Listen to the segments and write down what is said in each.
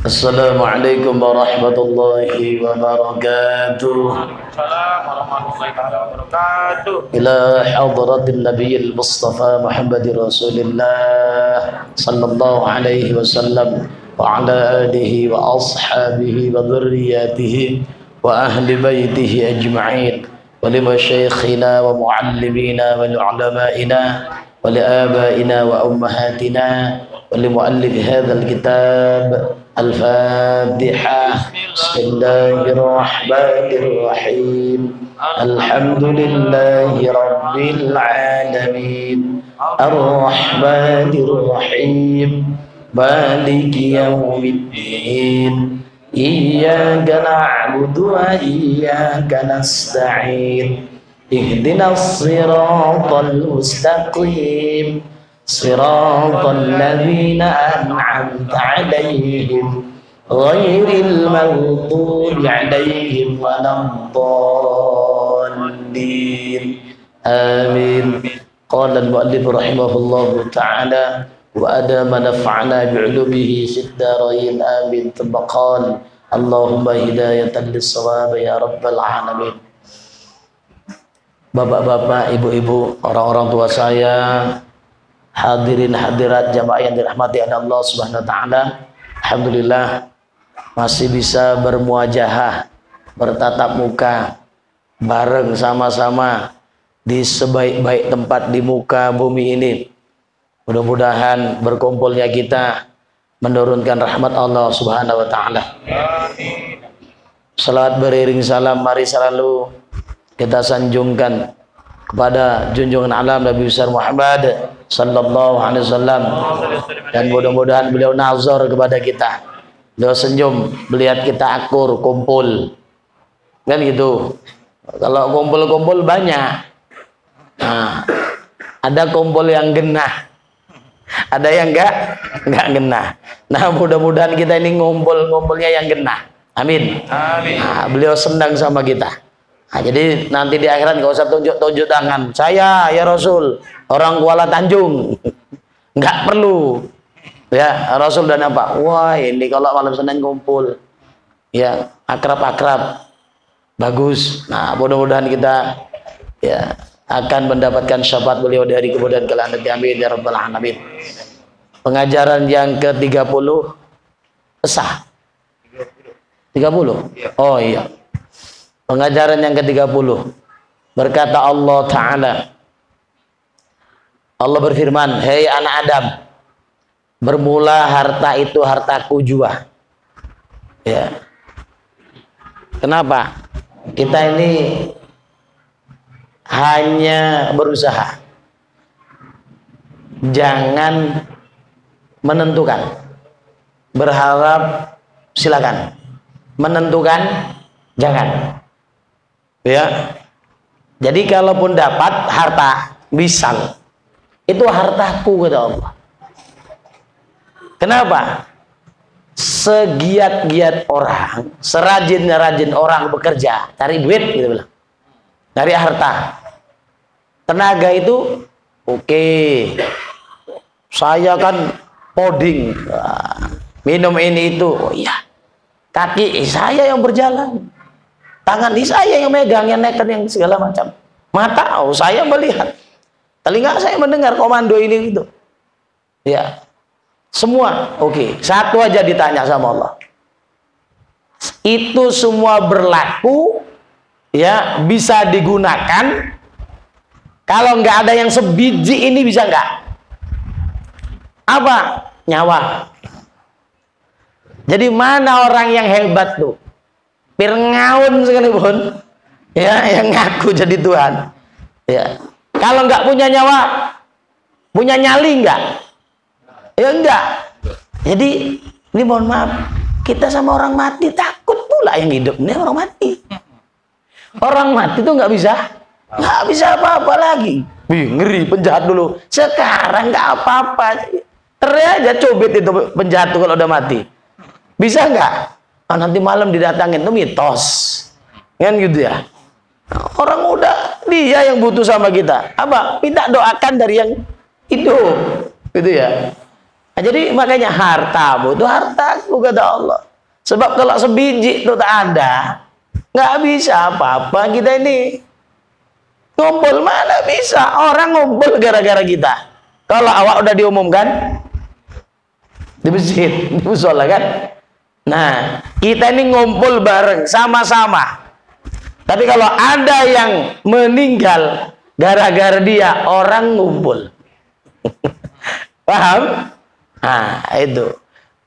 Assalamualaikum warahmatullahi wabarakatuh. Waalaikumsalam warahmatullahi wabarakatuh. Ila hadratin Nabiyil Mustafa Muhammadir Rasulillah sallallahu alaihi wasallam wa ala alihi wa ashabihi wa dhurriyyatihi wa ahli baitihi ajma'in wa li masyayikhina wa muallimina wa li ulama'ina wa li abaina wa ummahatina wa li muallif hadzal kitab Al-Fatihah. Bismillahirrahmanirrahim. Alhamdulillahi rabbil alamin. Ar-Rahmanir Rahim. Maliki yaumiddin. Iyyaka na'budu wa iyyaka nasta'in. Ihdinas siratal mustaqim. Siratal ladzina an'amta 'alaihim ghairil maghdubi 'alaihim waladdallin. Amin. Qala al-mu'allif rahimahullahu ta'ala wa adama nafa'ana bi'ulumihi fid dharain. Amin. Tabaqal Allahumma hidayatan lis-shawab ya rabbal alamin. Bapak-bapak, ibu-ibu, orang-orang tua saya, hadirin hadirat jamaah yang dirahmati Allah Subhanahu wa taala. Alhamdulillah masih bisa bermuajahah, bertatap muka bareng sama-sama di sebaik-baik tempat di muka bumi ini. Mudah-mudahan berkumpulnya kita menurunkan rahmat Allah Subhanahu wa taala. Amin. Salawat beriring salam mari selalu kita sanjungkan kepada junjungan alam Nabi besar Muhammad sallallahu alaihi wasallam, dan mudah-mudahan beliau nazar kepada kita, beliau senyum melihat kita akur kumpul kan gitu. Kalau kumpul-kumpul banyak, nah, ada kumpul yang genah, ada yang enggak genah. Nah, mudah-mudahan kita ini ngumpulnya yang genah. Amin. Amin. Nah, beliau senang sama kita. Nah, jadi nanti di akhirat nggak usah tunjuk-tunjuk tangan. Saya ya Rasul, orang Kuala Tanjung. Nggak perlu. Ya, Rasul dan apa? Wah, ini kalau malam Senin kumpul. Ya, akrab-akrab. Bagus. Nah, mudah-mudahan kita ya akan mendapatkan syafaat beliau dari kemudian kala nanti. Amin ya rabbal alamin. Pengajaran yang ke-30 sah. 30. Oh iya. Pengajaran yang ke-30. Berkata Allah Ta'ala, Allah berfirman, hei anak Adam, bermula harta itu hartaku jua. Ya. Kenapa? Kita ini hanya berusaha. Jangan menentukan. Berharap silakan. Menentukan jangan. Ya, jadi kalaupun dapat harta, misal itu hartaku kata Allah. Kenapa? Segiat-giat orang, serajin-rajin orang bekerja, cari duit, gitu bilang, cari harta, tenaga itu, oke. Saya kan poding, minum ini itu, oh iya, kaki saya yang berjalan. Tangan di saya yang megang, yang neken, yang segala macam. Mata, oh saya melihat. Telinga saya mendengar komando ini gitu. Ya, semua oke. Satu aja ditanya sama Allah. Itu semua berlaku, ya bisa digunakan. Kalau nggak ada yang sebiji ini bisa nggak? Apa? Nyawa. Jadi mana orang yang hebat tuh? Fir'aun sekalipun ya yang ngaku jadi Tuhan, ya kalau nggak punya nyawa, punya nyali nggak? Ya enggak. Jadi ini mohon maaf, kita sama orang mati takut pula yang hidup. Ini orang mati. Orang mati tuh nggak bisa apa-apa lagi. Ngeri, penjahat dulu. Sekarang nggak apa-apa. Teriak aja cubit itu penjahat tuh kalau udah mati. Bisa nggak? Nanti malam didatangin, itu mitos kan gitu ya. Orang udah dia yang butuh sama kita. Apa? Minta doakan dari yang hidup gitu ya. Nah, jadi makanya hartamu itu hartaku kata Allah. Sebab kalau sebiji itu tak ada, nggak bisa apa-apa kita ini. Ngumpul mana bisa? Orang ngumpul gara-gara kita. Kalau awak udah diumumkan di masjid, di musola kan. Nah, kita ini ngumpul bareng sama-sama. Tapi kalau ada yang meninggal gara-gara dia, orang ngumpul. Paham? Nah, itu.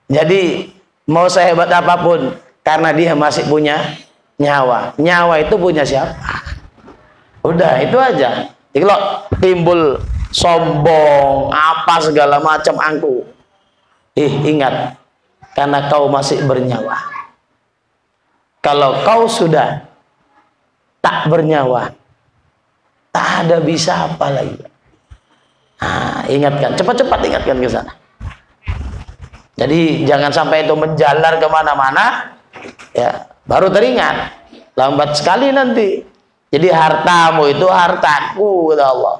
Jadi mau sehebat apapun, karena dia masih punya nyawa. Nyawa itu punya siapa? Udah, itu aja. Jadi kalau timbul sombong, apa segala macam angku, ingat, karena kau masih bernyawa. Kalau kau sudah tak bernyawa, tak ada bisa apa lagi. Nah, ingatkan, cepat-cepat ingatkan ke sana. Jadi jangan sampai itu menjalar kemana-mana, ya baru teringat. Lambat sekali nanti. Jadi hartamu itu hartaku kata Allah.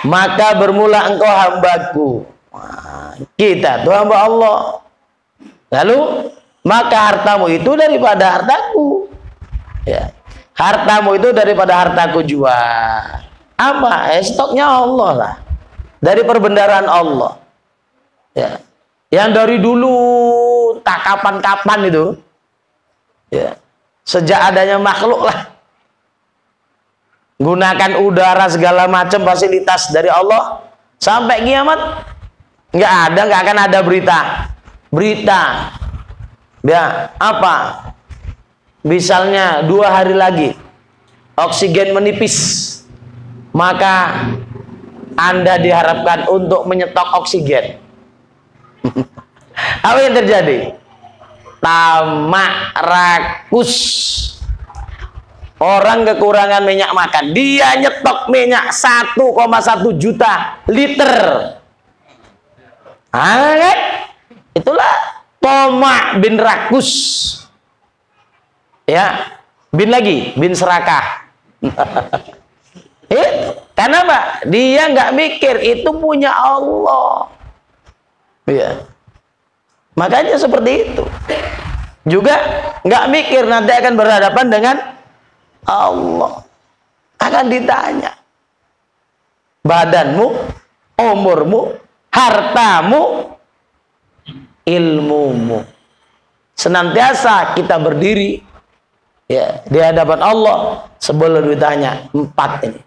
Maka bermula engkau hambaku. Nah, kita tuh hamba Allah. Lalu maka hartamu itu daripada hartaku. Ya, hartamu itu daripada hartaku jual. Apa? Stoknya Allah lah. Dari perbendaharaan Allah. Ya. Yang dari dulu tak kapan-kapan itu. Ya. Sejak adanya makhluk lah. Gunakan udara segala macam fasilitas dari Allah sampai kiamat. Nggak ada, nggak akan ada berita. Ya, apa? Misalnya 2 hari lagi oksigen menipis, maka Anda diharapkan untuk menyetok oksigen. Apa yang terjadi? Tamak rakus. Orang kekurangan minyak makan, dia nyetok minyak 1,1 juta liter. Kan? Itulah Tomak bin rakus. Ya, bin lagi, bin serakah. Kenapa? Dia nggak mikir itu punya Allah. Ya. Makanya seperti itu. Juga nggak mikir nanti akan berhadapan dengan Allah. Akan ditanya. Badanmu, umurmu, hartamu, ilmumu. Senantiasa kita berdiri ya di hadapan Allah sebelum ditanya 4 ini.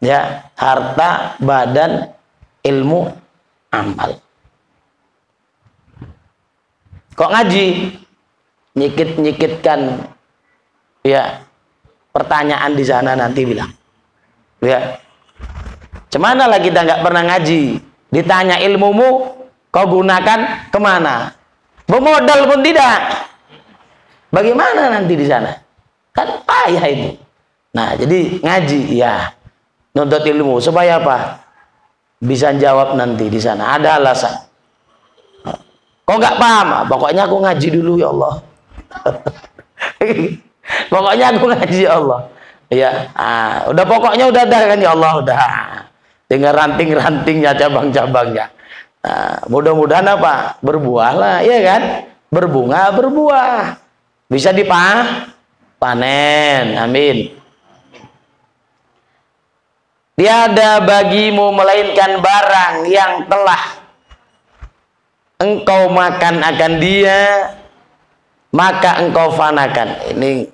Ya, harta, badan, ilmu, amal. Kok ngaji? Nyikit-nyikitkan ya pertanyaan di sana nanti bilang. Ya. Cemana lah kita nggak pernah ngaji. Ditanya ilmumu, kau gunakan kemana? Bermodal pun tidak. Bagaimana nanti di sana? Kan payah itu. Nah, jadi ngaji ya. Nuntut ilmu supaya apa? Bisa jawab nanti di sana. Ada alasan. Kok nggak paham? Pokoknya aku ngaji dulu ya Allah. Pokoknya aku ngaji ya Allah. Ya, udah pokoknya udah dah kan ya Allah udah. Tinggal ranting-rantingnya, cabang-cabangnya. Mudah-mudahan apa? Berbuah lah, ya kan? Berbunga, berbuah. Bisa panen. Amin. Tiada bagimu melainkan barang yang telah engkau makan akan dia, maka engkau fanakan. Ini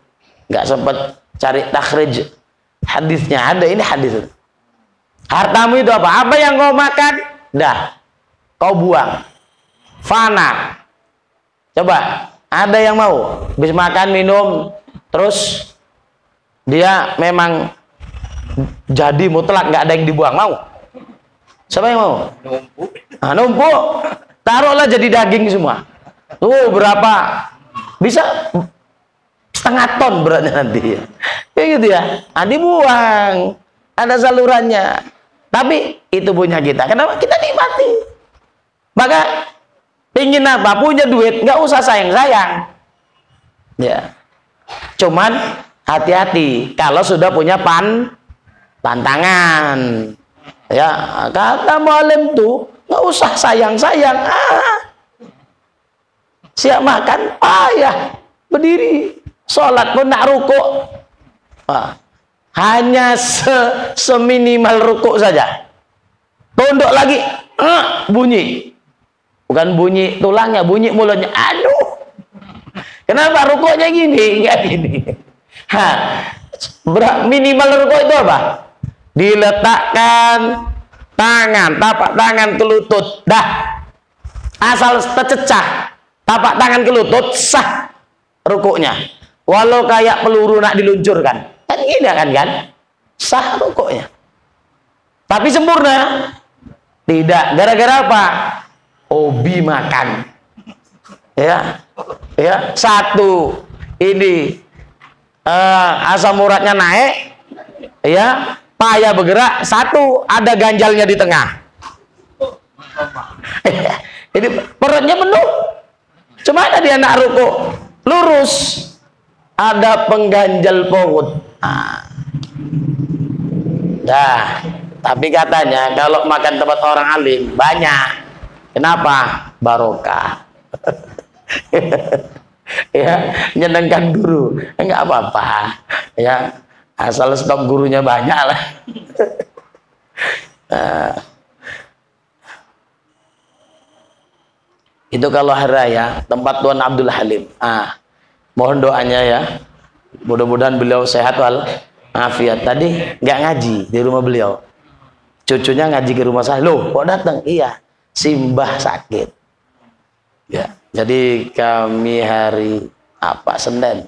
nggak sempat cari takhrij hadisnya, ada ini hadis. Hartamu itu apa? Apa yang kau makan, dah kau buang, fana. Coba ada yang mau habis makan minum terus dia memang jadi mutlak nggak ada yang dibuang, mau? Siapa yang mau? Numpuk. Numpuk. Taruhlah jadi daging semua. Tuh berapa? Bisa setengah ton beratnya nanti. Kayak gitu ya. Dibuang. Ada salurannya. Tapi itu punya kita. Kenapa? Kita nikmati. Maka pingin apa? Punya duit, nggak usah sayang-sayang. Ya. Cuman hati-hati kalau sudah punya pantangan. Ya, kata mualim tuh nggak usah sayang-sayang. Siap makan payah, berdiri, sholat pun nak rukuk. Hanya seminimal rukuk saja. Tunduk lagi, bunyi. Bukan bunyi tulangnya, bunyi mulutnya. Aduh, kenapa rukuknya gini? Enggak gini. Minimal rukuk itu apa? Diletakkan tangan, tapak tangan ke lutut, dah. Asal tercecah tapak tangan ke lutut, sah rukuknya. Walau kayak peluru nak diluncurkan, kan gini kan, sah rukuknya. Tapi sempurna tidak. Gara-gara apa? Hobi makan. Ya, satu ini asam uratnya naik, ya. Payah bergerak, satu ada ganjalnya di tengah. Jadi perutnya penuh. Cuma ada dia nak rukuk lurus, ada pengganjal perut. Tapi katanya kalau makan tempat orang alim banyak. Kenapa? Barokah. Ya, nyenengkan guru. Enggak apa-apa. Ya. Asal stok gurunya banyak lah. Itu kalau hari raya tempat Tuan Abdul Halim. Mohon doanya ya. Mudah-mudahan beliau sehat wal afiat. Tadi nggak ngaji di rumah beliau. Cucunya ngaji ke rumah saya. Loh, kok datang? Iya, Simbah sakit. Ya, jadi kami hari Senin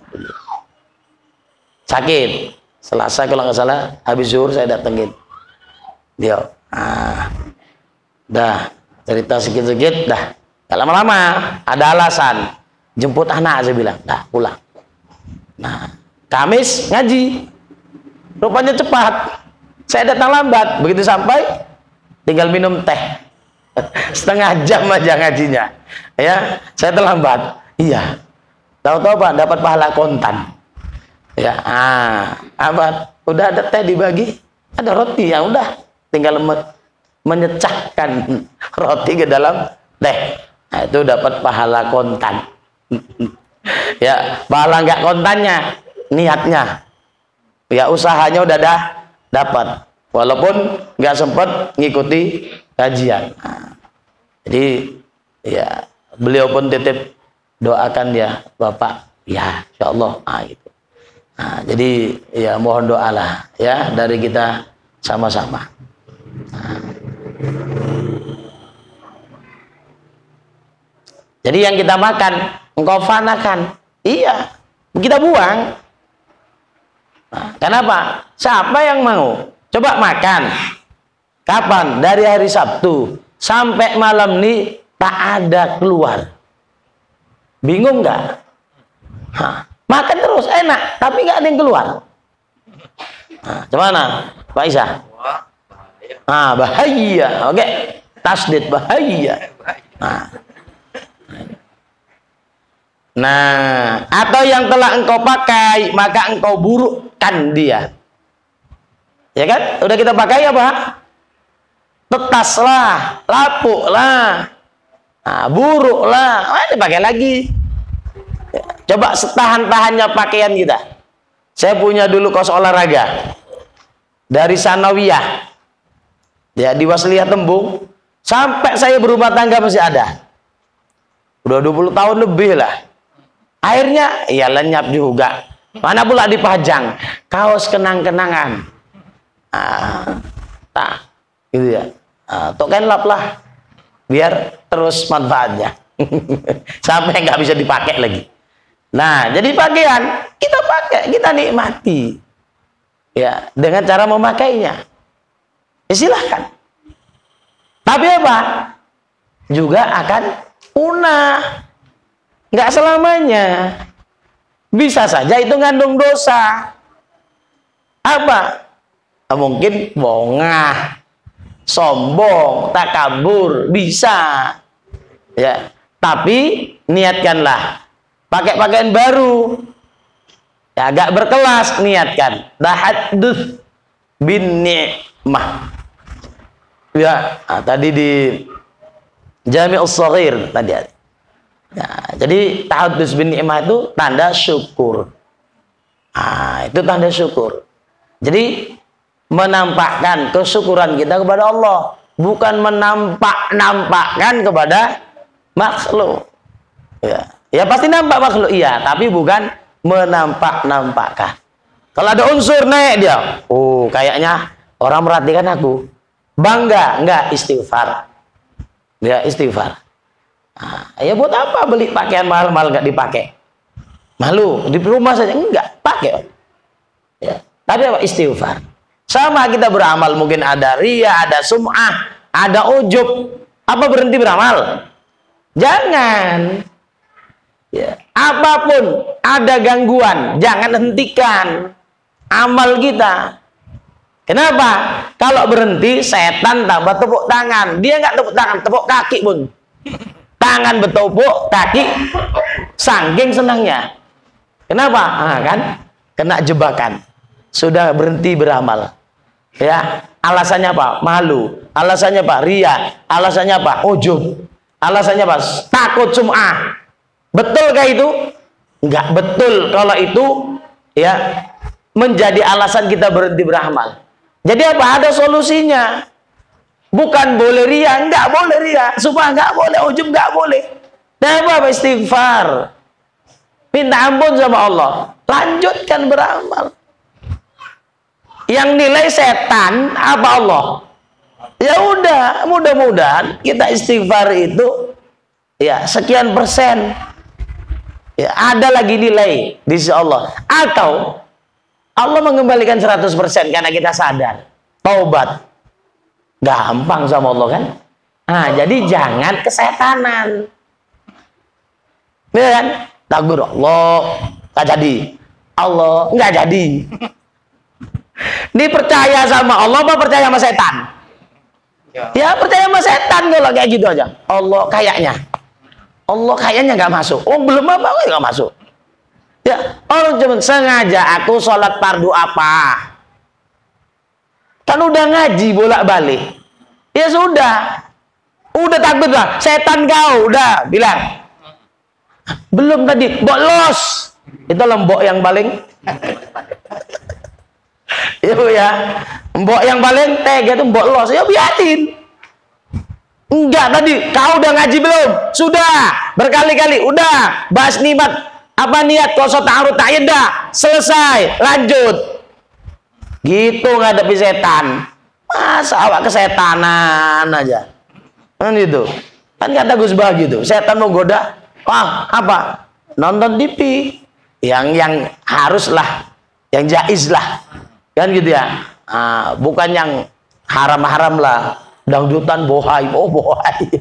sakit. Selasa kalau nggak salah habis zuhur saya datengin dia. Dah cerita sedikit-sedikit, dah nggak lama-lama ada alasan jemput anak, saya bilang dah pulang. Nah, Kamis ngaji, rupanya cepat, saya datang lambat. Begitu sampai tinggal minum teh setengah jam aja ngajinya, ya. Saya terlambat. Iya, tahu-tahu Pak dapat pahala kontan. Ya, abad udah ada teh dibagi, ada roti, ya udah tinggal menyecahkan roti ke dalam teh. Nah, itu dapat pahala kontan. Ya, pahala nggak kontannya, niatnya. Ya, usahanya udah dapat, walaupun nggak sempat ngikuti kajian. Jadi ya beliau pun titip doakan ya Bapak, ya insyaallah. Gitu. Jadi ya mohon doalah ya dari kita sama-sama. Jadi yang kita makan engkau fanakan, iya, kita buang. Kenapa? Siapa yang mau? Coba makan. Kapan? Dari hari Sabtu sampai malam ini tak ada keluar. Bingung nggak? Makan terus enak, tapi nggak ada yang keluar. Gimana, Pak Isa? Bahaya. Oke, tasdid bahaya. Nah, atau yang telah engkau pakai, maka engkau burukkan dia. Ya kan? Udah kita pakai apa? Tetaslah, lapuklah, buruklah, dipakai lagi. Coba setahan-tahannya pakaian kita. Saya punya dulu kaos olahraga dari Sanawiyah, ya di Wasliyah Tembung, sampai saya berumah tangga masih ada. Udah 20 tahun lebih lah. Akhirnya ya lenyap juga. Mana pula dipajang kaos kenang-kenangan. Gitu ya. Token lap lah, biar terus manfaatnya. Sampai nggak bisa dipakai lagi. Nah, jadi pakaian kita pakai, kita nikmati, ya, dengan cara memakainya. Ya, silahkan. Tapi apa? Juga akan punah. Nggak selamanya. Bisa saja itu ngandung dosa. Apa? Mungkin bongah, sombong, takabur, bisa. Ya, tapi niatkanlah pakai pakaian baru, ya, agak berkelas, niatkan tahadduts bin ni'mah, Ya, tadi di Jami'us Shaghir tadi. Nah, jadi tahaddus bin ni'mah itu tanda syukur. Itu tanda syukur. Jadi menampakkan kesyukuran kita kepada Allah, bukan menampakkan kepada makhluk. Ya pasti nampak makhluk, iya, tapi bukan menampakkan. Kalau ada unsur naik dia, oh kayaknya orang merhatikan aku, bangga, enggak, istighfar. Ya istighfar. Ya buat apa beli pakaian mahal-mahal nggak dipakai? Malu di rumah saja enggak pakai. Ya. Tapi apa? Istighfar. Sama kita beramal, mungkin ada riya, ada sum'ah, ada ujub. Apa berhenti beramal? Jangan. Ya. Apapun ada gangguan, jangan hentikan amal kita. Kenapa? Kalau berhenti, setan tambah tepuk tangan. Dia nggak tepuk tangan, tepuk kaki pun. Tangan bertepuk, kaki saking senangnya. Kenapa? Kan kena jebakan. Sudah berhenti beramal. Ya, alasannya apa? Malu. Alasannya apa? Ria. Alasannya apa? Ujub. Alasannya apa? Takut sum'ah. Betulkah itu? Enggak betul kalau itu ya menjadi alasan kita berhenti beramal. Jadi apa? Ada solusinya. Bukan boleh ria, enggak boleh ria. Supaya enggak boleh ujub, enggak boleh. Dan apa? Istighfar. Minta ampun sama Allah. Lanjutkan beramal. Yang nilai setan apa Allah? Ya udah, mudah-mudahan kita istighfar itu ya sekian persen. Ya, ada lagi nilai di sisi Allah. Atau Allah mengembalikan 100% karena kita sadar. Taubat. Gampang sama Allah kan? Jadi jangan kesetanan. Ya kan? Takbir Allah, nggak jadi. Allah nggak jadi. Ini percaya sama Allah apa percaya sama setan? Ya percaya sama setan kalau kayak gitu aja. Allah kayaknya nggak masuk. Oh belum apa nggak masuk. Ya orang cuma sengaja aku sholat fardu apa? Kan udah ngaji bolak-balik. Ya sudah. Udah takbir lah. Setan kau udah bilang. Belum tadi. Mbok los. Itu lembok yang paling. Ya. Mbok yang paling tega itu mbok los. Ya biarin. Enggak tadi. Kau udah ngaji belum? Sudah. Berkali-kali. Udah. Bahas niat. Apa niat? Kosot ta'arud ta'yida. Selesai. Lanjut. Gitu ngadepi setan. Masa awak kesetanan aja. Kan gitu. Kan kata Gus Bah gitu. Setan mau goda. Wah, apa? Nonton TV. Yang haruslah. Yang jaiz lah. Kan gitu ya. Bukan yang haram-haram lah. Dangdutan bohai. Oh bohai.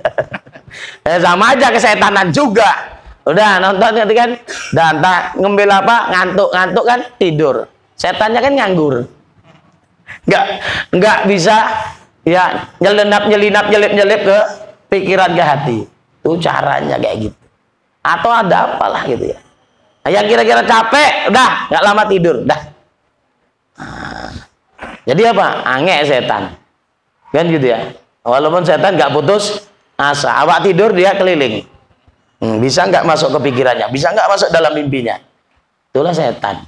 Sama aja kesetanan juga. Udah nonton kan. Dan tak ngembil apa? Ngantuk kan tidur. Setannya kan nganggur. Nggak bisa ya nyelinap nyelip ke pikiran ke hati. Itu caranya kayak gitu. Atau ada apalah gitu ya. Yang kira-kira capek, udah nggak lama tidur, dah. Jadi apa? Ange setan. Kan gitu ya. Walaupun setan nggak putus asa, awak tidur dia keliling. Bisa nggak masuk ke pikirannya, bisa nggak masuk dalam mimpinya. Itulah setan.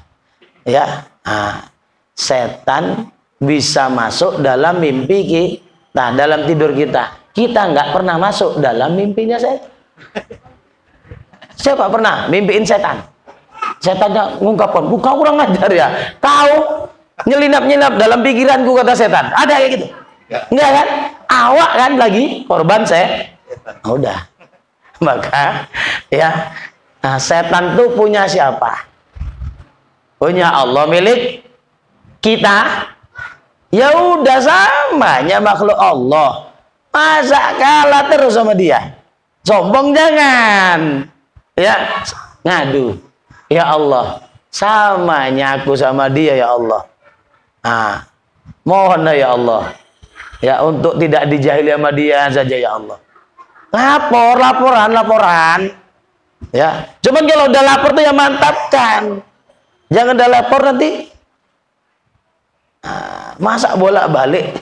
Ya. Setan bisa masuk dalam mimpi kita, dalam tidur kita. Kita nggak pernah masuk dalam mimpinya setan. Siapa pernah mimpiin setan? Setannya ngungkapkan, kau kurang ajar ya. Kau nyelinap dalam pikiranku kata setan. Ada kayak gitu? Enggak kan? Awak kan lagi korban setan. Udah. Maka ya, setan tuh punya siapa? Punya Allah, milik kita. Ya udah samanya makhluk Allah. Masa kalah terus sama dia? Sombong jangan. Ya, ngadu. Ya Allah, samanya aku sama dia ya Allah. Mohon ya Allah. Ya untuk tidak dijahili sama dia saja ya Allah. Laporan. Ya, cuman kalau udah lapor tuh ya mantapkan. Jangan udah lapor nanti masa bolak-balik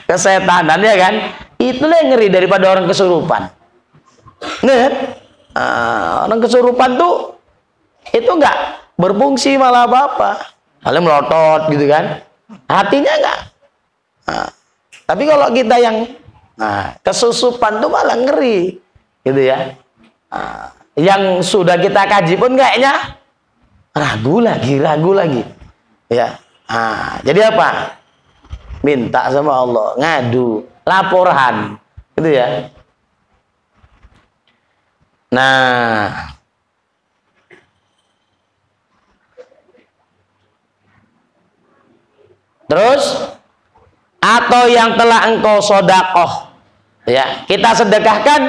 Kesetanan ya kan? Itulah yang ngeri daripada orang kesurupan. Nih, orang kesurupan tuh itu nggak berfungsi malah apa-apa, malah melotot gitu kan, hatinya nggak. Tapi kalau kita yang kesusupan tuh malah ngeri, gitu ya. Yang sudah kita kaji pun kayaknya ragu lagi, ya. Jadi apa? Minta sama Allah, ngadu, laporan, gitu ya. Nah, terus atau yang telah engkau sodakoh, ya, kita sedekahkan,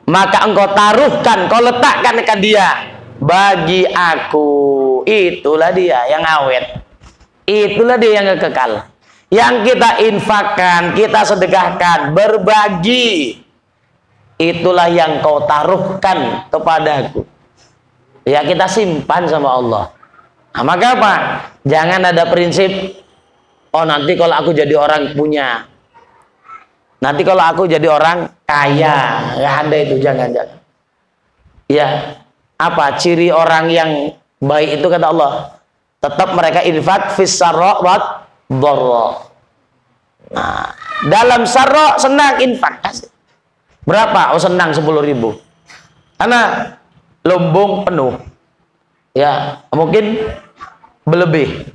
maka engkau taruhkan, kau letakkan ke dia, bagi aku. Itulah dia yang awet, itulah dia yang kekal. Yang kita infakkan, kita sedekahkan, berbagi, itulah yang kau taruhkan kepadaku. Ya, kita simpan sama Allah. Nah, maka apa? Jangan ada prinsip, oh nanti kalau aku jadi orang punya, nanti kalau aku jadi orang kaya. Nggak ada itu, jangan. Ya, apa ciri orang yang baik itu kata Allah? Tetap mereka infak fis sarra wa dharra. Nah, dalam sarra senang infak. Berapa? Oh senang 10.000. Karena lumbung penuh. Ya, mungkin berlebih.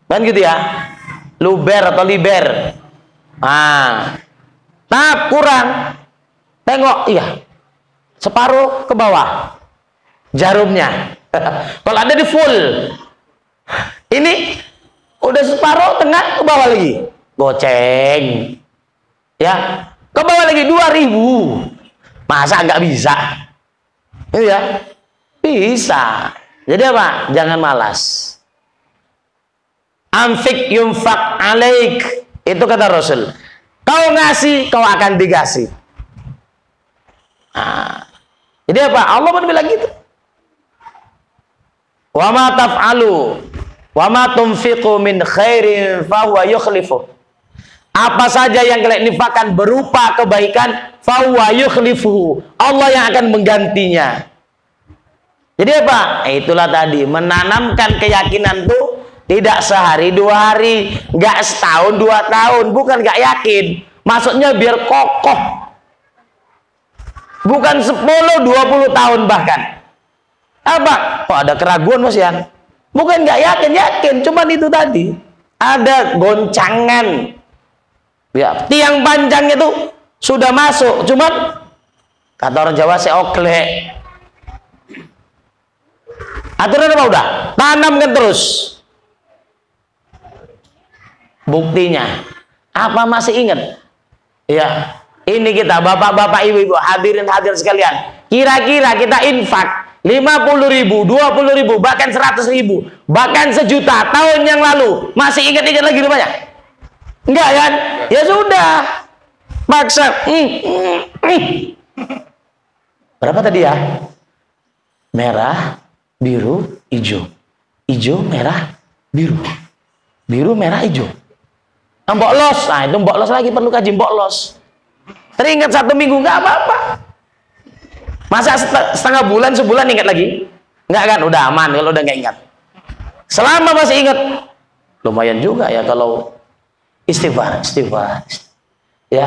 Kan gitu ya. Luber atau liber. Nah, kurang. Tengok, iya. Separuh ke bawah. Jarumnya. Kalau ada di full. Ini udah separuh, tengah, ke bawah lagi. Goceng. Ya. Ke bawah lagi 2.000. Masa nggak bisa? Itu ya. Bisa. Jadi apa? Jangan malas. Anfik yunfak alaik. Itu kata Rasul. Kau ngasih, kau akan dikasih. Jadi apa? Allah pun bilang gitu. Wa ma taf'alu wa ma tunfiqu min khairin fa huwa yukhlifu. Apa saja yang kalian infakkan berupa kebaikan, fa huwa yukhlifu. Allah yang akan menggantinya. Jadi apa? Itulah tadi, menanamkan keyakinan tuh tidak sehari 2 hari, nggak setahun 2 tahun, bukan nggak yakin. Maksudnya biar kokoh. Bukan 10-20 tahun bahkan. Apa? Kok ada keraguan Mas Yan? Bukan nggak yakin, cuman itu tadi. Ada goncangan. Ya, tiang panjangnya itu sudah masuk, cuman kata orang Jawa seokle. Aturan apa udah? Tanamkan terus. Buktinya, apa masih ingat? Ya, ini kita bapak-bapak, ibu-ibu, hadirin sekalian. Kira-kira kita infak 50.000, 20.000, bahkan 100.000, bahkan 1 juta tahun yang lalu. Masih ingat-ingat lagi rupanya? Enggak kan? Ya sudah. Maksa. Berapa tadi ya? Merah, biru, hijau. Hijau, merah, biru. Biru, merah, hijau. Mbok los. Nah, itu mbok los lagi, perlu kaji mbok los. Teringat 1 minggu enggak apa-apa. Masa setengah bulan, sebulan ingat lagi? Enggak kan? Udah aman kalau udah enggak ingat. Selama masih ingat, lumayan juga ya kalau istighfar. Ya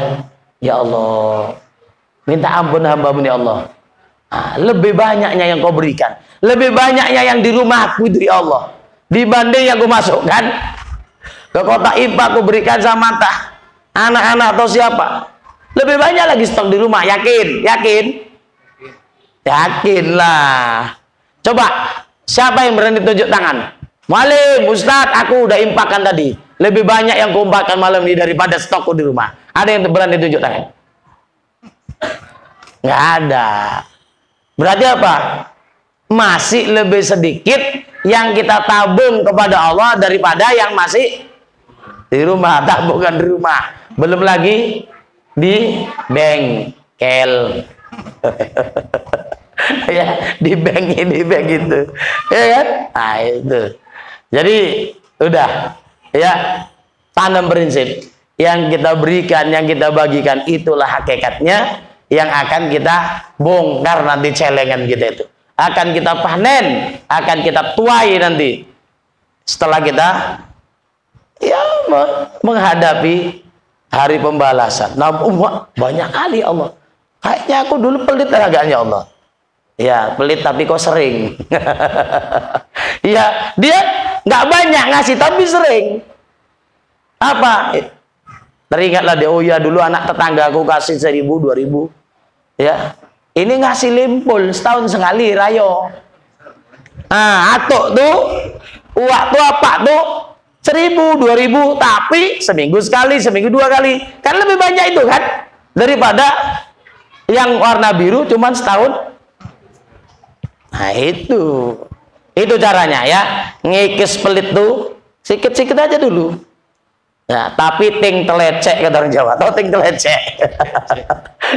Allah, minta ampun hamba-Mu ya Allah. Lebih banyaknya yang kau berikan, lebih banyaknya yang di rumahku itu ya Allah, dibanding yang kau masukkan ke kotak IPA aku berikan sama entah anak-anak atau siapa. Lebih banyak lagi stok di rumah. Yakinlah. Coba siapa yang berani tunjuk tangan? Malim, Ustadz, aku udah impakkan tadi. Lebih banyak yang kumpulkan malam ini daripada stokku di rumah. Ada yang berani tunjuk tangan? Nggak ada. Berarti apa? Masih lebih sedikit yang kita tabung kepada Allah daripada yang masih di rumah. Tabungan di rumah. Belum lagi di bengkel. Ya, di bank ini, bank itu. Ya kan? Nah, itu. Jadi udah ya, tanam prinsip. yang kita berikan, yang kita bagikan, itulah hakikatnya yang akan kita bongkar nanti celengan kita itu. Akan kita panen, akan kita tuai nanti. Setelah kita ya menghadapi hari pembalasan. Nah, banyak kali Allah. Kayaknya aku dulu pelit agaknya Allah. Ya, pelit tapi kok sering. Ya, dia nggak banyak ngasih tapi sering. Apa? Teringatlah dia, oh ya dulu anak tetangga aku kasih 1.000, 2.000. Ya, ini ngasih limpul setahun sekali rayo. Nah, atuk tuh, uak tuh apa tuh? 1.000, 2.000, tapi seminggu sekali, seminggu 2 kali. Kan lebih banyak itu kan daripada yang warna biru cuman setahun. Nah, itu caranya ya. Ngikis pelit tuh sikit-sikit aja dulu. Nah, tapi ting telecek kata orang Jawa. Tahu ting telecek?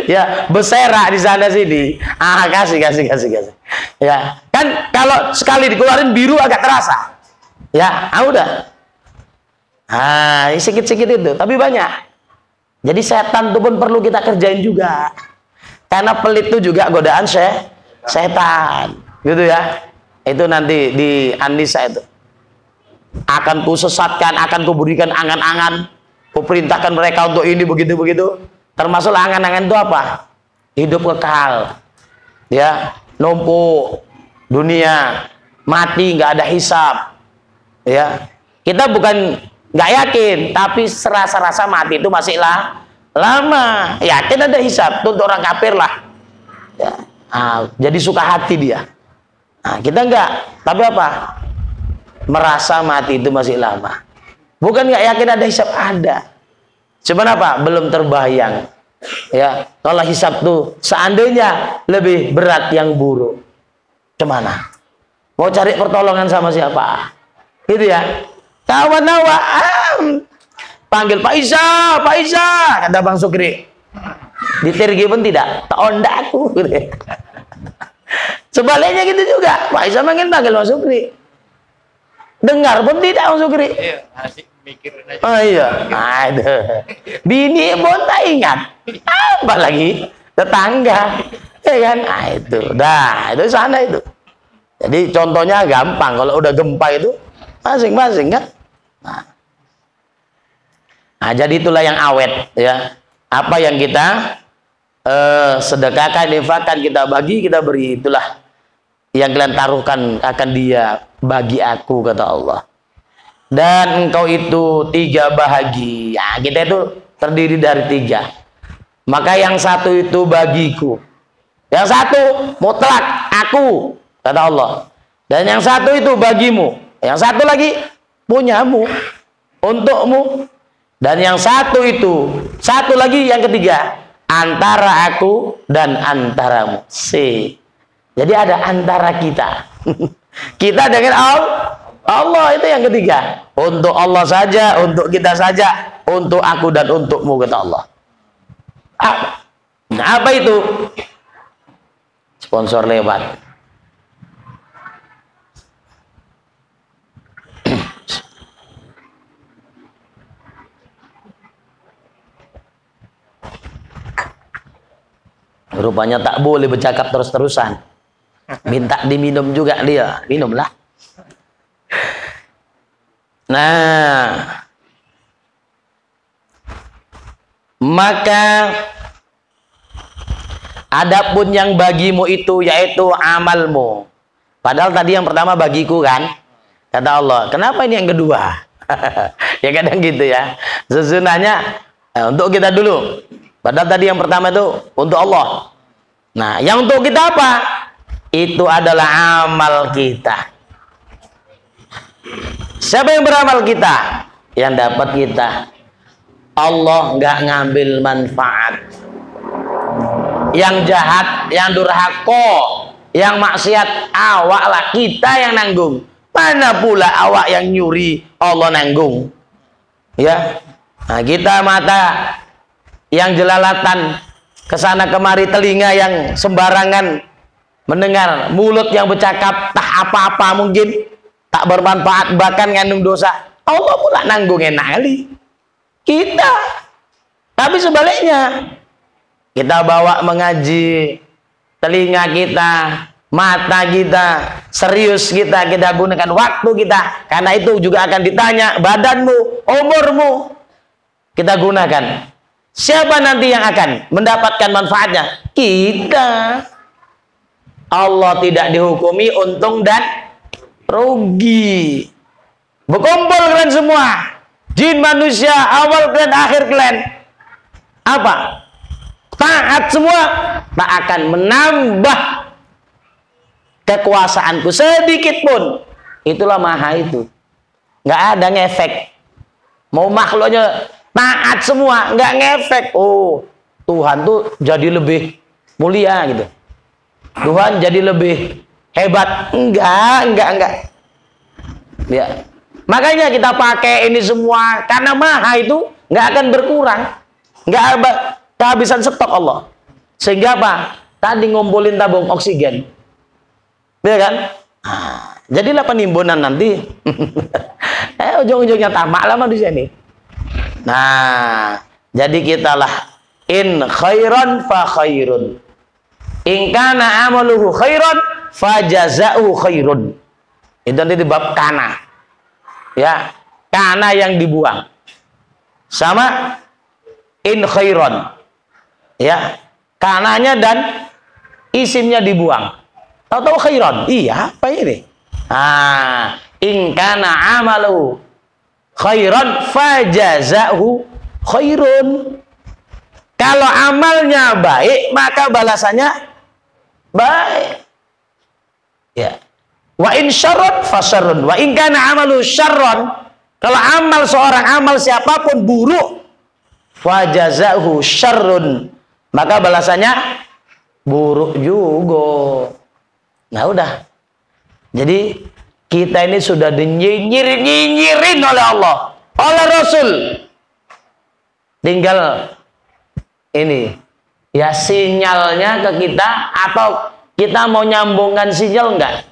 Ya, beserak di sana sini. Ah, kasih. Ya, kan kalau sekali dikeluarin biru agak terasa. Ya, udah. Ah, sikit-sikit itu, tapi banyak. Jadi setan itu pun perlu kita kerjain juga. Karena pelit itu juga godaan setan. Gitu ya. Itu nanti di An-Nisa itu. Akan ku sesatkan, akan ku berikan angan-angan, ku perintahkan mereka untuk ini begitu-begitu. Termasuk angan-angan itu apa? Hidup kekal. Ya, numpuk dunia, mati nggak ada hisab. Ya. Kita bukan nggak yakin, tapi serasa-rasa mati itu masih lama. Yakin ada hisab, itu untuk orang kafir lah. Ya. Nah, jadi suka hati dia. Nah, kita enggak, tapi apa? Merasa mati itu masih lama. Bukan nggak yakin ada hisab, ada. Cuman apa? Belum terbayang. Ya, kalau hisab tuh seandainya lebih berat yang buruk, kemana? Mau cari pertolongan sama siapa? Gitu ya. Kawan-kawan, panggil Pak Isa, kata Bang Sukri. Ditergi pun tidak, tak onda aku. Sebaliknya gitu juga, Pak Isa panggil Bang Sukri. Dengar pun tidak Bang Sukri. Iya, asik mikirin aja. Oh iya, aduh. Bini pun tak ingat. Apa lagi? Tetangga, ya kan? Itu sana itu. Jadi contohnya gampang, kalau udah gempa itu masing-masing kan. Nah, jadi itulah yang awet ya. Apa yang kita sedekahkan, infakkan, kita bagi, kita beri, itulah yang kalian taruhkan akan dia bagi aku, kata Allah. Dan engkau itu 3 bahagi. Ya, kita itu terdiri dari 3. Maka yang satu itu bagiku, yang satu mutlak aku, kata Allah. Dan yang satu itu bagimu, yang satu lagi punyamu, untukmu. Dan yang satu itu, satu lagi yang ketiga, antara aku dan antaramu. Jadi ada antara kita. Kita dengan Allah, itu yang ketiga. Untuk Allah saja, untuk kita saja, untuk aku dan untukmu, kata Allah. Nah, apa itu? Sponsor lewat. Rupanya tak boleh bercakap terus-terusan. Minta diminum juga dia. Minumlah. Nah, maka adapun yang bagimu itu yaitu amalmu. Padahal tadi yang pertama bagiku kan, kata Allah. Kenapa ini yang kedua? Ya kadang gitu ya. Sesungguhnya untuk kita dulu. Padahal tadi yang pertama itu untuk Allah. Nah, yang untuk kita apa? Itu adalah amal kita. Siapa yang beramal kita? Yang dapat kita. Allah nggak ngambil manfaat. Yang jahat, yang durhaka, yang maksiat, awak lah, kita yang nanggung. Mana pula awak yang nyuri, Allah nanggung. Ya, nah, kita mata yang jelalatan kesana kemari, telinga yang sembarangan mendengar, mulut yang bercakap tak apa-apa mungkin, tak bermanfaat, bahkan ngandung dosa. Allah pula nanggung, enak kali. Kita. Tapi sebaliknya, kita bawa mengaji, telinga kita, mata kita, serius kita gunakan waktu kita. Karena itu juga akan ditanya badanmu, umurmu. Kita gunakan. Siapa nanti yang akan mendapatkan manfaatnya? Kita. Allah tidak dihukumi untung dan rugi. Berkumpul kalian semua, jin manusia, awal kalian, akhir kalian, apa? Taat semua, tak akan menambah kekuasaanku sedikit pun. Itulah maha itu. Nggak ada ngefek. Mau makhluknya taat semua, nggak ngefek. Oh, Tuhan tuh jadi lebih mulia gitu. Tuhan jadi lebih hebat. Enggak. Ya. Makanya kita pakai ini semua karena maha itu nggak akan berkurang, nggak ada kehabisan stok Allah. Sehingga apa? Tadi ngumpulin tabung oksigen, ya kan? Nah, jadilah penimbunan nanti. Ujung-ujungnya tamak lah manusia ini. Nah, jadi kitalah in khairan fa khairun, in kana amaluhu khairan fa jazaa'u khairun. Itu nanti di bab kana. Ya, kana yang dibuang. Sama in khairon. Ya, kananya dan isimnya dibuang. Tahu-tahu khairon. Iya, apa ini? Ah, in kana amalu khairon fajazahu khairun. Kalau amalnya baik, maka balasannya baik. Ya. Wa in syarrun fasyarrun wa in kana amalu syarrun, kalau amal seorang, amal siapapun buruk, fajazahu syarrun, maka balasannya buruk juga. Nah udah, jadi kita ini sudah dinyinyirin oleh Allah, oleh Rasul, tinggal ini ya sinyalnya ke kita, atau kita mau nyambungkan sinyal enggak?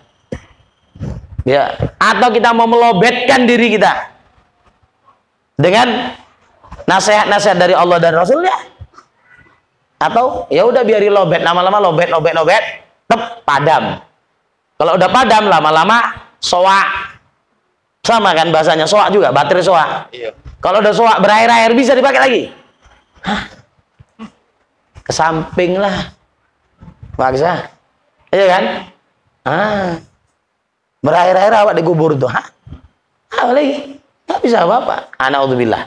Ya, atau kita mau melobetkan diri kita dengan nasihat-nasihat dari Allah dan Rasulnya, atau ya udah biarin lobet, lama-lama lobet, padam. Kalau udah padam, lama-lama soak. Sama kan bahasanya, soak juga, baterai soak. Iya. Kalau udah soak berair-air, bisa dipakai lagi? Hah? Kesamping lah, maksa, iya kan? Berair-air awak dikubur tuh, apa lagi? Nggak bisa apa-apa. A'udzubillah.